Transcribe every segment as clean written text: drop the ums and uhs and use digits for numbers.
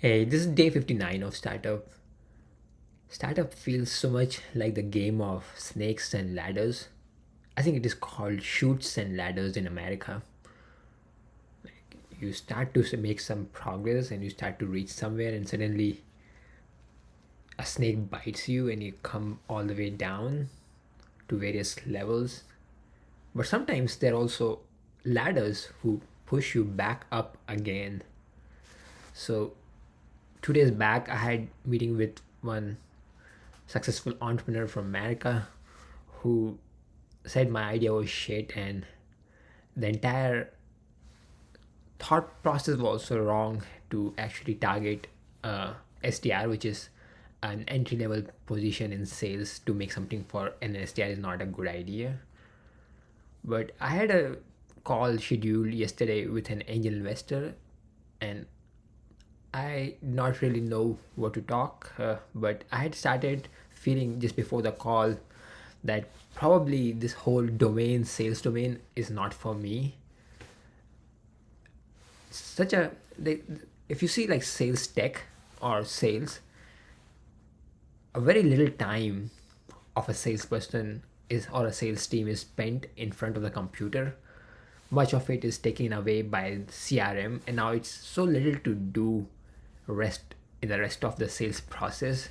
Hey, this is day 59 of Startup. Startup feels so much like the game of snakes and ladders. I think it is called shoots and ladders in America. You start to make some progress and you start to reach somewhere, and suddenly a snake bites you and you come all the way down to various levels. But sometimes there are also ladders who push you back up again. So 2 days back, I had meeting with one successful entrepreneur from America who said my idea was shit, and the entire thought process was also wrong to actually target SDR, which is an entry level position in sales. To make something for an SDR is not a good idea. But I had a call scheduled yesterday with an angel investor, and I not really know what to talk, but I had started feeling just before the call that probably this whole domain, sales domain, is not for me. Such a they, if you see like sales tech or sales, a very little time of a salesperson is or a sales team is spent in front of the computer. Much of it is taken away by CRM, and now it's so little to do rest in the rest of the sales process.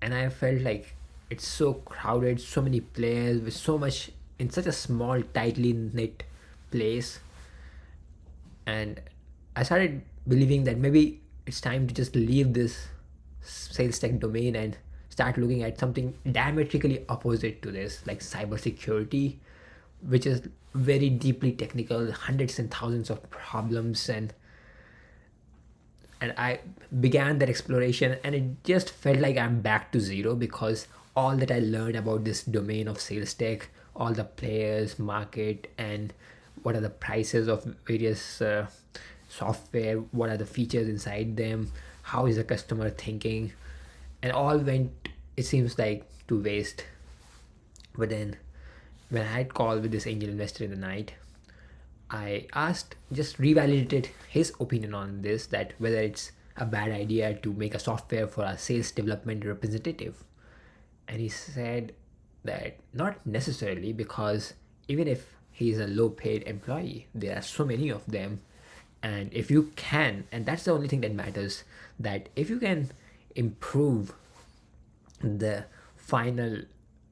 And I felt like it's so crowded, so many players with so much in such a small tightly knit place. And I started believing that maybe it's time to just leave this sales tech domain and start looking at something diametrically opposite to this, like cybersecurity, which is very deeply technical, hundreds and thousands of problems. And I began that exploration, and it just felt like I'm back to zero, because all that I learned about this domain of sales tech, all the players, market, and what are the prices of various software, what are the features inside them, how is the customer thinking, and all went, it seems like, to waste. But then when I had called with this angel investor in the night, I asked, just revalidated his opinion on this, that whether it's a bad idea to make a software for a sales development representative. And he said that not necessarily, because even if he's a low paid employee, there are so many of them. And if you can, and that's the only thing that matters, that if you can improve the final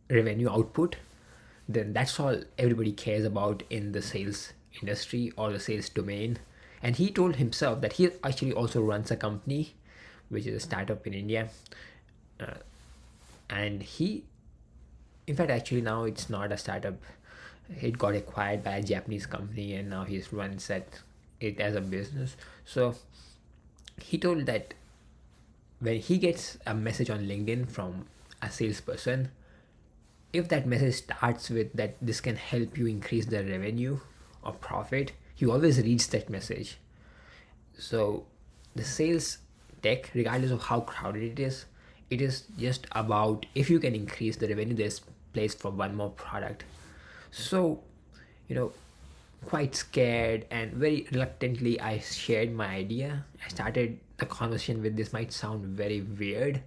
revenue output, then that's all everybody cares about in the sales industry or the sales domain. And he told himself that he actually also runs a company, which is a startup in India. And he, in fact, actually now it's not a startup. It got acquired by a Japanese company, and now he runs it as a business. So he told that when he gets a message on LinkedIn from a salesperson, if that message starts with that this can help you increase the revenue or profit, he always reads that message. So the sales tech, regardless of how crowded it is just about, if you can increase the revenue, there's place for one more product. So, you know, quite scared and very reluctantly, I shared my idea. I started the conversation with, this might sound very weird,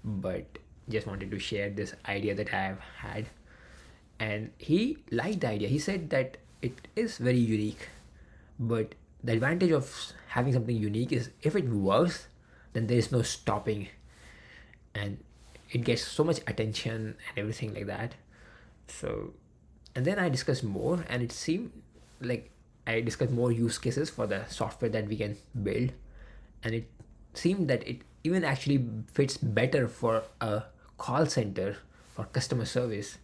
but just wanted to share this idea that I have had. And he liked the idea. He said that it is very unique, but the advantage of having something unique is if it works, then there is no stopping, and it gets so much attention and everything like that. So, and then I discussed more, and it seemed like I discussed more use cases for the software that we can build, and it seemed that it even actually fits better for a call center for customer service.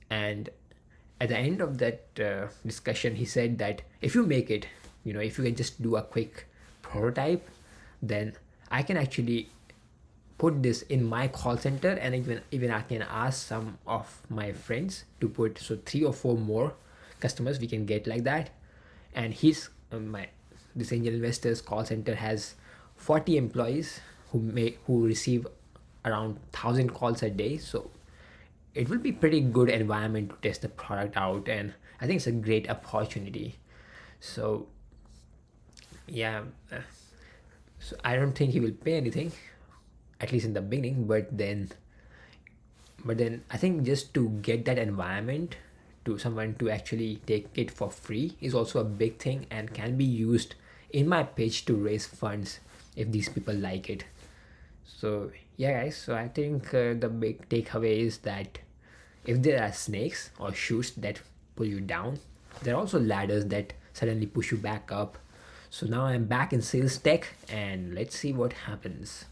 And at the end of that discussion, he said that if you make it, if you can just do a quick prototype, then I can actually put this in my call center, and even I can ask some of my friends to put, so three or four more customers we can get like that. And his my this angel investors call center has 40 employees who receive around 1,000 calls a day. So it will be pretty good environment to test the product out, and I think it's a great opportunity. So yeah, So I don't think he will pay anything, at least in the beginning. But then I think just to get that environment to someone to actually take it for free is also a big thing and can be used in my pitch to raise funds if these people like it. So yeah, guys. So I think the big takeaway is that if there are snakes or shoots that pull you down, there are also ladders that suddenly push you back up. So now I'm back in sales tech, and let's see what happens.